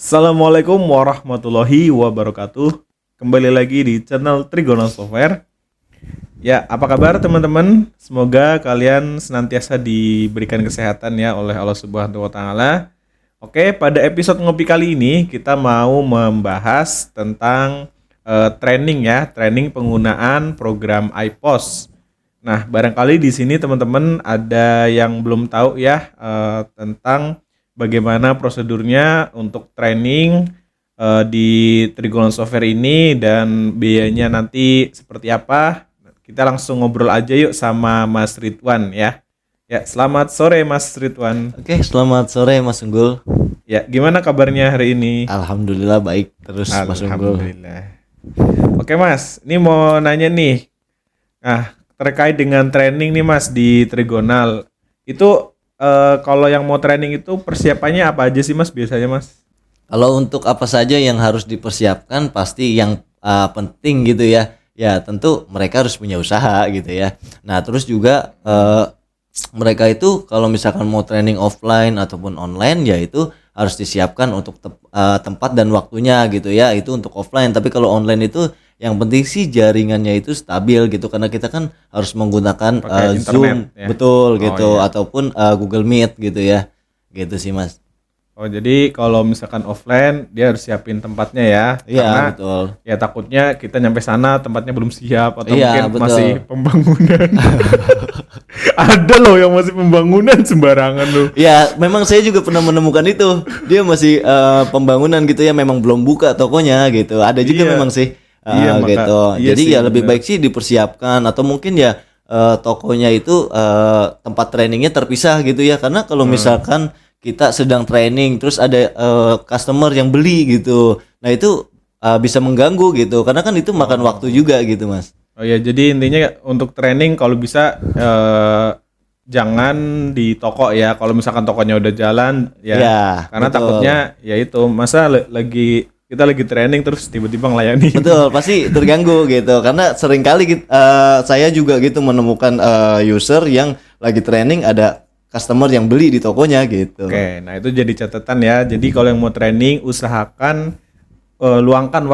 Assalamualaikum warahmatullahi wabarakatuh. Kembali lagi di channel Trigona Software. Ya, apa kabar teman-teman? Semoga kalian senantiasa diberikan kesehatan ya oleh Allah Subhanahu wa taala. Oke, pada episode ngopi kali ini kita mau membahas tentang training ya, training penggunaan program iPOS. Nah, barangkali di sini teman-teman ada yang belum tahu ya tentang bagaimana prosedurnya untuk training di Trigona Software ini dan biayanya nanti seperti apa. Kita langsung ngobrol aja yuk sama Mas Ridwan ya. Ya, selamat sore Mas Ridwan. Oke, selamat sore Mas Unggul. Ya, gimana kabarnya hari ini? Alhamdulillah baik terus Mas Unggul. Alhamdulillah. Oke Mas, ini mau nanya nih. Nah, terkait dengan training nih Mas di Trigonal, itu kalau yang mau training itu persiapannya apa aja sih Mas biasanya Mas? Kalau untuk apa saja yang harus dipersiapkan pasti yang penting gitu ya. Ya tentu mereka harus punya usaha gitu ya. Nah terus juga mereka itu kalau misalkan mau training offline ataupun online ya itu harus disiapkan untuk tempat dan waktunya gitu ya. Itu untuk offline. Tapi kalau online itu yang penting sih jaringannya itu stabil gitu karena kita kan harus menggunakan Zoom ya? Betul gitu iya. ataupun Google Meet gitu ya. Gitu sih Mas. Oh jadi kalau misalkan offline dia harus siapin tempatnya ya, Iya karena betul. ya takutnya kita nyampe sana tempatnya belum siap atau Iya, mungkin betul. masih pembangunan. Ada loh yang masih pembangunan sembarangan loh. Ya memang saya juga pernah menemukan itu. Dia masih pembangunan gitu ya, memang belum buka tokonya gitu. Ada juga Iya. memang sih Iya, gitu. iya Jadi sih, ya lebih bener. baik sih dipersiapkan atau mungkin ya tokonya itu tempat trainingnya terpisah gitu ya. Karena kalau misalkan kita sedang training terus ada customer yang beli gitu. Nah itu bisa mengganggu gitu. Karena kan itu makan waktu juga gitu Mas. Oh ya, jadi intinya untuk training kalau bisa jangan di toko ya. Kalau misalkan tokonya udah jalan ya, Ya, karena betul. takutnya ya itu masa kita lagi training terus tiba-tiba ngelayani. Betul, pasti terganggu gitu. Karena seringkali saya juga gitu menemukan user yang lagi training ada customer yang beli di tokonya gitu. Oke, nah itu jadi catatan ya. Jadi kalau yang mau training usahakan luangkan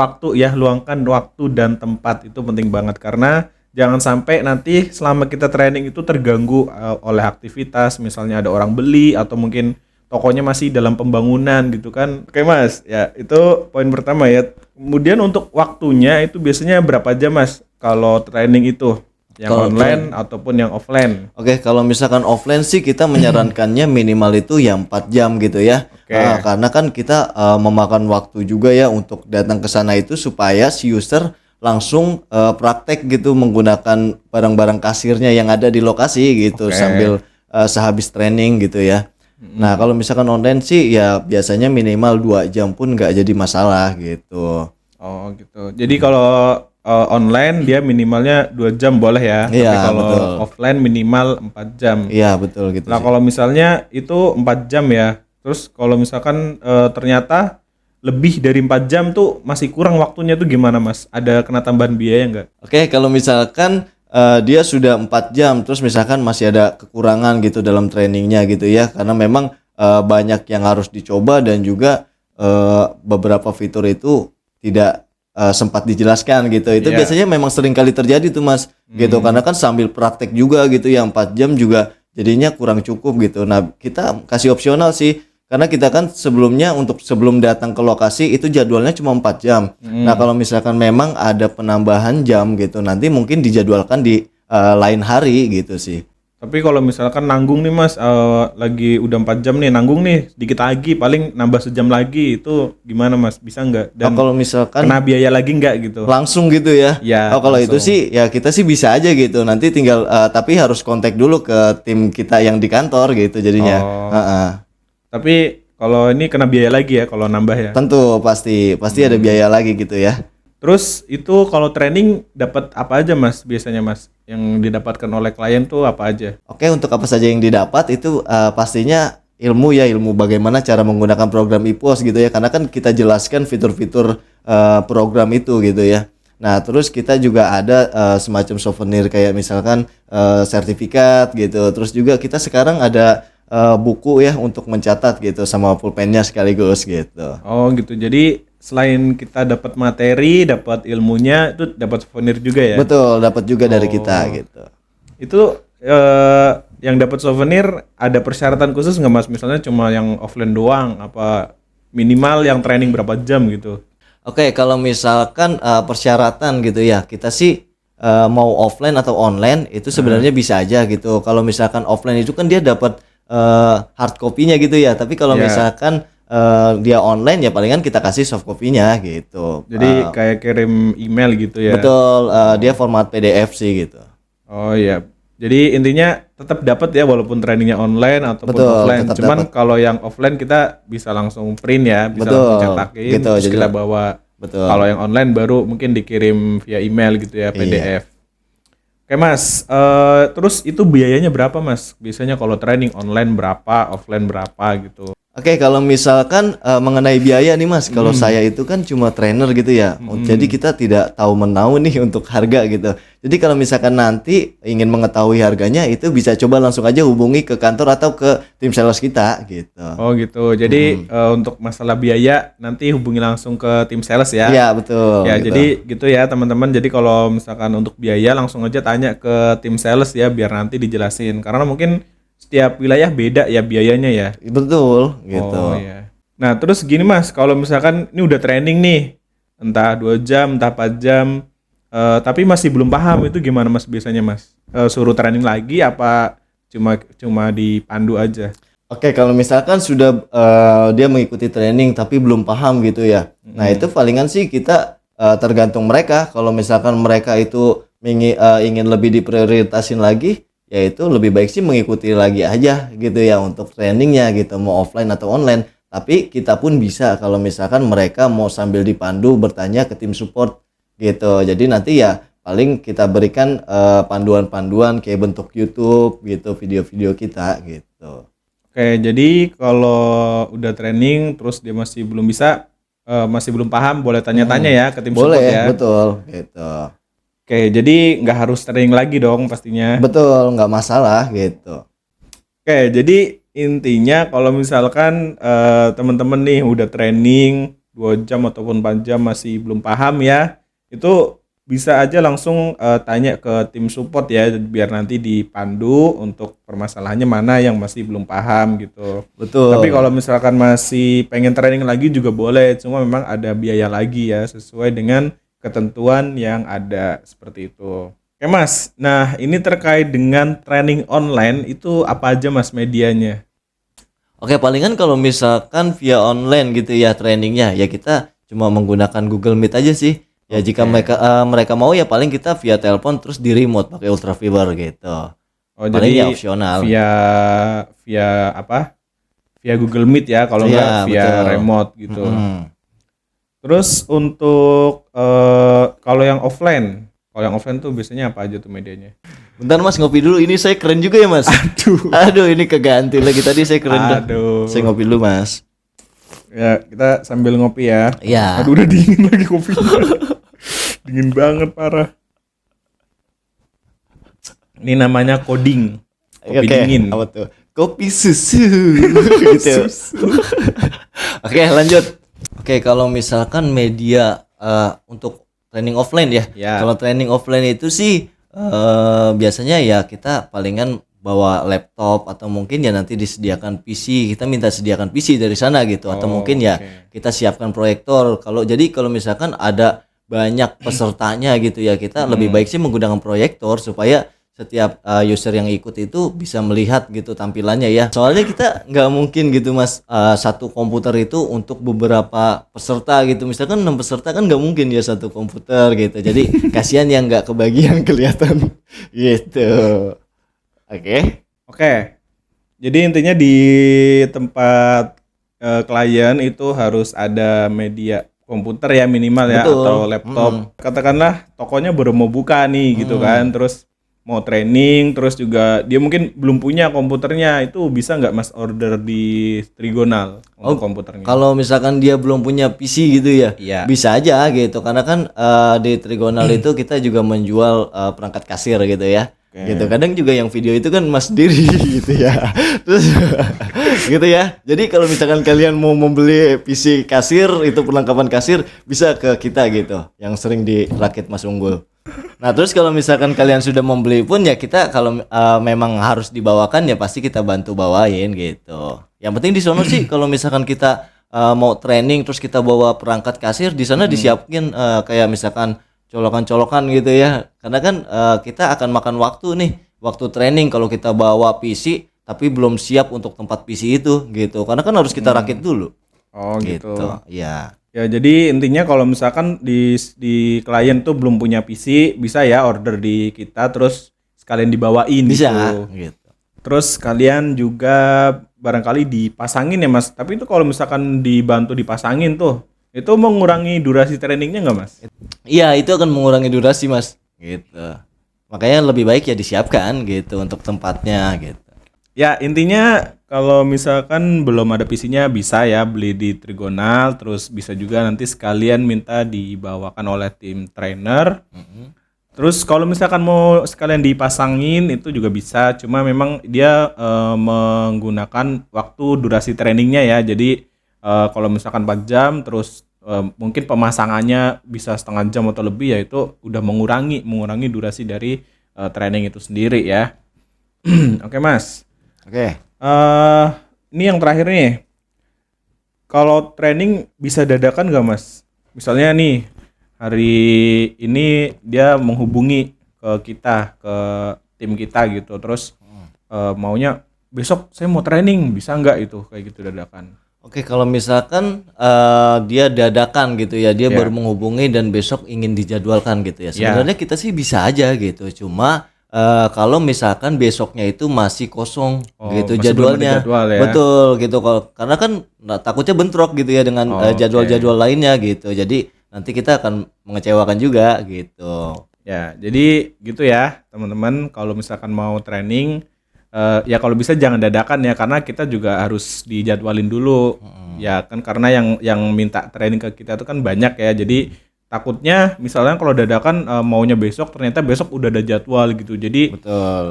waktu dan tempat itu penting banget karena jangan sampai nanti selama kita training itu terganggu oleh aktivitas, misalnya ada orang beli atau mungkin tokonya masih dalam pembangunan gitu kan. Oke Mas, ya itu poin pertama ya. Kemudian untuk waktunya itu biasanya berapa jam Mas kalau training itu? Yang Kalau online ataupun yang offline? Oke, kalau misalkan offline sih kita menyarankannya minimal itu yang 4 jam gitu ya. Oke. Karena kan kita memakan waktu juga ya untuk datang ke sana itu supaya si user langsung praktek gitu menggunakan barang-barang kasirnya yang ada di lokasi gitu Oke. sambil sehabis training gitu ya. Nah, kalau misalkan online sih ya biasanya minimal 2 jam pun nggak jadi masalah gitu. Oh gitu. Jadi kalau online dia minimalnya 2 jam boleh ya. Iya, Tapi kalau betul. offline minimal 4 jam. Iya, betul gitu Nah sih. kalau misalnya itu 4 jam ya. Terus kalau misalkan ternyata lebih dari 4 jam tuh masih kurang waktunya tuh gimana Mas? Ada kena tambahan biaya nggak? Oke, kalau misalkan dia sudah 4 jam, terus misalkan masih ada kekurangan gitu dalam trainingnya gitu ya, karena memang banyak yang harus dicoba dan juga beberapa fitur itu tidak sempat dijelaskan gitu. Itu Iya. biasanya memang sering kali terjadi tuh Mas, gitu. Karena kan sambil praktek juga gitu ya, 4 jam juga jadinya kurang cukup gitu. Nah, kita kasih opsional sih. Karena kita kan sebelumnya untuk sebelum datang ke lokasi itu jadwalnya cuma 4 jam. Nah, kalau misalkan memang ada penambahan jam gitu, nanti mungkin dijadwalkan di lain hari gitu sih. Tapi kalau misalkan nanggung nih Mas, lagi udah 4 jam nih nanggung nih dikit lagi paling nambah sejam lagi itu gimana Mas? Bisa nggak? Dan Kalau misalkan kena biaya lagi nggak gitu? langsung gitu ya. Ya, Kalau itu langsung. sih ya kita sih bisa aja gitu. Nanti tinggal tapi harus kontak dulu ke tim kita yang di kantor gitu jadinya. Oh. Heeh. Tapi kalau ini kena biaya lagi ya kalau nambah ya. Tentu pasti ada biaya lagi gitu ya. Terus itu kalau training dapat apa aja Mas biasanya Mas? Yang didapatkan oleh klien tuh apa aja? Oke, untuk apa saja yang didapat itu pastinya ilmu bagaimana cara menggunakan program IPOS gitu ya. Karena kan kita jelaskan fitur-fitur program itu gitu ya. Nah, terus kita juga ada semacam souvenir kayak misalkan sertifikat gitu. Terus juga kita sekarang ada buku ya untuk mencatat gitu sama pulpennya sekaligus gitu. Oh gitu. Jadi selain kita dapat materi, dapat ilmunya, itu dapat souvenir juga ya? Betul, dapat juga dari Oh. kita gitu. Itu yang dapat souvenir ada persyaratan khusus nggak Mas? Misalnya cuma yang offline doang, apa minimal yang training berapa jam gitu? Oke, kalau misalkan persyaratan gitu ya, kita sih mau offline atau online itu sebenarnya bisa aja gitu. Kalau misalkan offline itu kan dia dapat hard copy-nya gitu ya. Tapi kalau Ya. misalkan dia online ya palingan kita kasih soft copy-nya gitu. Jadi kayak kirim email gitu ya? Betul, dia format PDF sih gitu. Oh iya. Jadi intinya tetap dapat ya walaupun trainingnya online ataupun Betul, offline. tetap Cuman dapat. kalau yang offline kita bisa langsung print ya, bisa Betul, langsung cetakin, gitu, terus jadi kita bawa. betul. Kalau yang online baru mungkin dikirim via email gitu ya, PDF. Oke Mas, terus itu biayanya berapa Mas? Biasanya kalau training online berapa, offline berapa gitu? Oke, kalau misalkan mengenai biaya nih Mas, kalau saya itu kan cuma trainer gitu ya. Jadi kita tidak tahu menahu nih untuk harga gitu. Jadi kalau misalkan nanti ingin mengetahui harganya itu bisa coba langsung aja hubungi ke kantor atau ke tim sales kita gitu. Oh gitu. Jadi untuk masalah biaya nanti hubungi langsung ke tim sales ya. Iya, betul. Ya, gitu. jadi gitu ya teman-teman. Jadi kalau misalkan untuk biaya langsung aja tanya ke tim sales ya biar nanti dijelasin. Karena mungkin setiap wilayah beda ya biayanya ya. Betul gitu. Oh iya. Nah, terus gini Mas, kalau misalkan ini udah training nih, entah 2 jam, entah 4 jam, tapi masih belum paham itu gimana Mas biasanya Mas? Suruh training lagi apa cuma dipandu aja? Oke, kalau misalkan sudah dia mengikuti training tapi belum paham gitu ya. Nah, itu palingan sih kita tergantung mereka. Kalau misalkan mereka itu ingin lebih diprioritasin lagi, yaitu lebih baik sih mengikuti lagi aja gitu ya untuk trainingnya gitu, mau offline atau online. Tapi kita pun bisa kalau misalkan mereka mau sambil dipandu bertanya ke tim support gitu. Jadi nanti ya paling kita berikan panduan-panduan kayak bentuk YouTube gitu, video-video kita gitu. Oke, jadi kalau udah training terus dia masih belum bisa, masih belum paham, boleh tanya-tanya ya ke tim support Boleh, ya. betul gitu. Oke, jadi nggak harus training lagi dong pastinya. Betul, nggak masalah gitu. Oke, jadi intinya kalau misalkan teman-teman nih udah training 2 jam ataupun 4 jam masih belum paham ya, itu bisa aja langsung tanya ke tim support ya biar nanti dipandu untuk permasalahannya mana yang masih belum paham gitu. Betul. Tapi kalau misalkan masih pengen training lagi juga boleh, cuma memang ada biaya lagi ya sesuai dengan ketentuan yang ada seperti itu. Oke Mas, nah ini terkait dengan training online itu apa aja Mas medianya? Oke, palingan kalau misalkan via online gitu ya trainingnya, ya kita cuma menggunakan Google Meet aja sih. Ya jika mereka mau ya paling kita via telepon terus di remote pakai Ultra Fiber gitu. Oh Paling jadi ya opsional. via apa? Via Google Meet ya, kalau Iya, nggak via betul. remote gitu. Mm-mm. Terus untuk kalau yang offline tuh biasanya apa aja tuh medianya? Bentar Mas, ngopi dulu. Ini saya keren juga ya Mas. Aduh, ini keganti lagi tadi saya keren dah. Aduh. Saya ngopi dulu Mas. Ya, kita sambil ngopi ya. Iya. Aduh, udah dingin lagi kopinya. Dingin banget parah. Ini namanya coding. Kopi Oke, dingin. apa tuh? Kopi susu gitu. Oke, lanjut. Oke, kalau misalkan media untuk training offline ya. Ya. Kalau training offline itu sih biasanya ya kita palingan bawa laptop atau mungkin ya nanti disediakan PC, kita minta sediakan PC dari sana gitu, atau Oh, mungkin ya oke. kita siapkan proyektor. Kalau misalkan ada banyak pesertanya gitu ya, kita lebih baik sih menggunakan proyektor supaya setiap user yang ikut itu bisa melihat gitu tampilannya ya. Soalnya kita nggak mungkin gitu Mas, satu komputer itu untuk beberapa peserta gitu. Misalkan 6 peserta kan nggak mungkin ya satu komputer gitu. Jadi kasihan yang nggak kebagian kelihatan gitu. Oke. Oke. Jadi intinya di tempat klien itu harus ada media komputer ya minimal ya, Betul. atau laptop. Katakanlah tokonya baru mau buka nih gitu kan, terus mau training, terus juga dia mungkin belum punya komputernya, itu bisa nggak Mas order di Trigonal untuk komputernya? Kalau misalkan dia belum punya PC gitu ya, Iya. bisa aja gitu. Karena kan di Trigonal itu kita juga menjual perangkat kasir gitu ya. Gitu. Kadang juga yang video itu kan Mas sendiri gitu ya. Terus gitu ya. Jadi kalau misalkan kalian mau membeli PC kasir, itu perlengkapan kasir, bisa ke kita gitu, yang sering dirakit Mas Unggul. Nah, terus kalau misalkan kalian sudah membeli pun ya kita kalau memang harus dibawakan ya pasti kita bantu bawain gitu. Yang penting di sono sih kalau misalkan kita mau training terus kita bawa perangkat kasir, di sana disiapin kayak misalkan colokan-colokan gitu ya. Karena kan kita akan makan waktu nih, waktu training kalau kita bawa PC tapi belum siap untuk tempat PC itu gitu. Karena kan harus kita rakit dulu. Oh gitu. Ya. Ya jadi intinya kalau misalkan di klien tuh belum punya PC, bisa ya order di kita terus sekalian dibawain Bisa gitu. gitu. Terus kalian juga barangkali dipasangin ya Mas. Tapi itu kalau misalkan dibantu dipasangin tuh, itu mengurangi durasi trainingnya nggak Mas? Iya, itu akan mengurangi durasi, Mas. Gitu. Makanya lebih baik ya disiapkan gitu untuk tempatnya gitu. Ya intinya kalau misalkan belum ada PC-nya bisa ya beli di Trigonal. Terus bisa juga nanti sekalian minta dibawakan oleh tim trainer. Terus kalau misalkan mau sekalian dipasangin itu juga bisa. Cuma memang dia menggunakan waktu durasi trainingnya ya. Jadi kalau misalkan 4 jam terus mungkin pemasangannya bisa setengah jam atau lebih, ya itu udah mengurangi durasi dari training itu sendiri ya. Oke Mas. Oke. Ini yang terakhir nih. Kalau training bisa dadakan nggak Mas? Misalnya nih hari ini dia menghubungi ke kita, ke tim kita gitu. Terus maunya besok saya mau training, bisa nggak itu kayak gitu dadakan? Oke, kalau misalkan dia dadakan gitu ya, dia Ya. baru menghubungi dan besok ingin dijadwalkan gitu ya. Sebenarnya kita sih bisa aja gitu. Cuma kalau misalkan besoknya itu masih kosong gitu masih belum ada jadwalnya. jadwal ya? Betul gitu. Karena kan takutnya bentrok gitu ya dengan jadwal-jadwal lainnya gitu. Jadi nanti kita akan mengecewakan juga gitu. Ya, jadi gitu ya teman-teman. Kalau misalkan mau training, ya kalau bisa jangan dadakan ya, karena kita juga harus dijadwalin dulu. Ya kan karena yang minta training ke kita itu kan banyak ya. Jadi takutnya misalnya kalau dadakan maunya besok, ternyata besok udah ada jadwal gitu. Jadi Betul.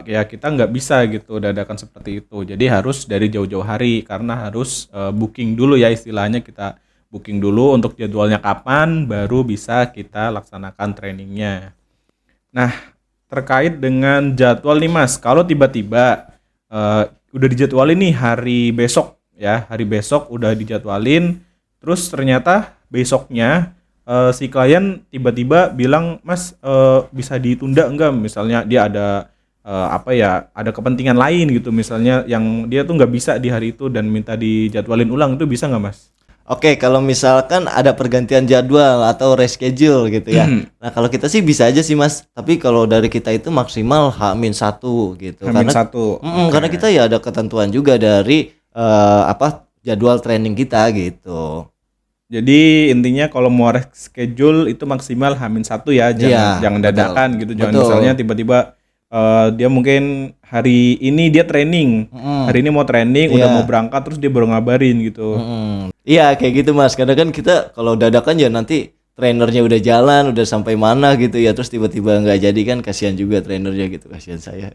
ya kita nggak bisa gitu dadakan seperti itu. Jadi harus dari jauh-jauh hari, karena harus booking dulu ya, istilahnya kita booking dulu untuk jadwalnya kapan, baru bisa kita laksanakan trainingnya. Nah, terkait dengan jadwal nih Mas, kalau tiba-tiba udah dijadwalin nih hari besok ya, hari besok udah dijadwalin, terus ternyata besoknya si klien tiba-tiba bilang, Mas bisa ditunda enggak? Misalnya dia ada ada kepentingan lain gitu, misalnya yang dia tuh nggak bisa di hari itu dan minta dijadwalin ulang, itu bisa nggak Mas? Oke, kalau misalkan ada pergantian jadwal atau reschedule gitu ya. Nah, kalau kita sih bisa aja sih, Mas. Tapi kalau dari kita itu maksimal H-1 gitu. H-1. Karena kita ya ada ketentuan juga dari jadwal training kita gitu. Jadi intinya kalau mau reschedule itu maksimal H-1 ya, jangan betul. dadakan gitu. Jangan Betul. misalnya tiba-tiba dia mungkin hari ini dia training, hari ini mau training, udah mau berangkat terus dia baru ngabarin gitu. Iya kayak gitu Mas. Karena kan kita kalau dadakan ya nanti trainernya udah jalan, udah sampai mana gitu ya, terus tiba-tiba nggak jadi kan kasihan juga trainernya gitu, kasihan saya.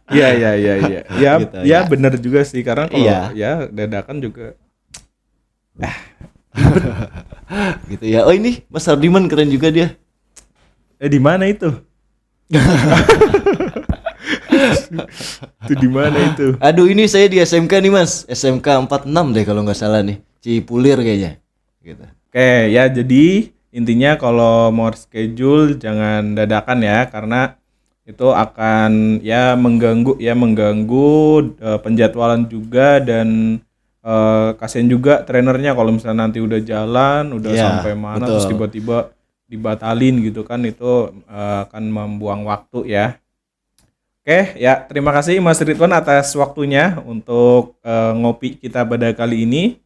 Iya. Ya, Gitu, ya benar juga sih, karena kalau ya dadakan juga. Gitu ya. Oh ini Mas Hardiman keren juga dia. Di mana itu? Itu di mana itu? Aduh ini saya di SMK nih Mas, SMK 46 deh kalau nggak salah nih, Cipulir kayaknya. Gitu. Oke, ya jadi intinya kalau mau schedule jangan dadakan ya, karena itu akan mengganggu penjadwalan juga, dan kasihan juga trainernya kalau misalnya nanti udah jalan, udah sampai mana terus tiba-tiba dibatalin gitu kan, itu akan membuang waktu ya. Oke, ya terima kasih Mas Ridwan atas waktunya untuk ngopi kita pada kali ini.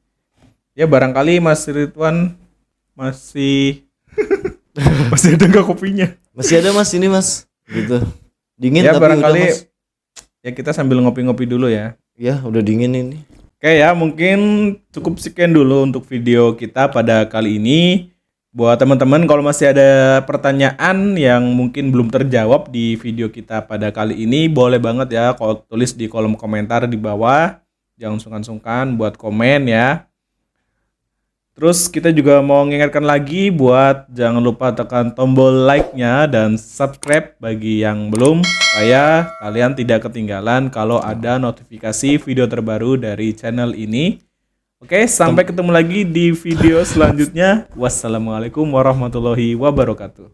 Ya barangkali Mas Ridwan masih masih ada nggak kopinya? Masih ada Mas ini Mas, gitu. Dingin ya, tapi barangkali udah Mas. Ya kita sambil ngopi-ngopi dulu ya. Ya udah dingin ini. Oke ya, mungkin cukup sekian dulu untuk video kita pada kali ini. Buat teman-teman kalau masih ada pertanyaan yang mungkin belum terjawab di video kita pada kali ini, boleh banget ya kalau tulis di kolom komentar di bawah. Jangan sungkan-sungkan buat komen ya. Terus kita juga mau mengingatkan lagi buat jangan lupa tekan tombol like-nya dan subscribe bagi yang belum, supaya kalian tidak ketinggalan kalau ada notifikasi video terbaru dari channel ini. Oke, sampai ketemu lagi di video selanjutnya. Wassalamualaikum warahmatullahi wabarakatuh.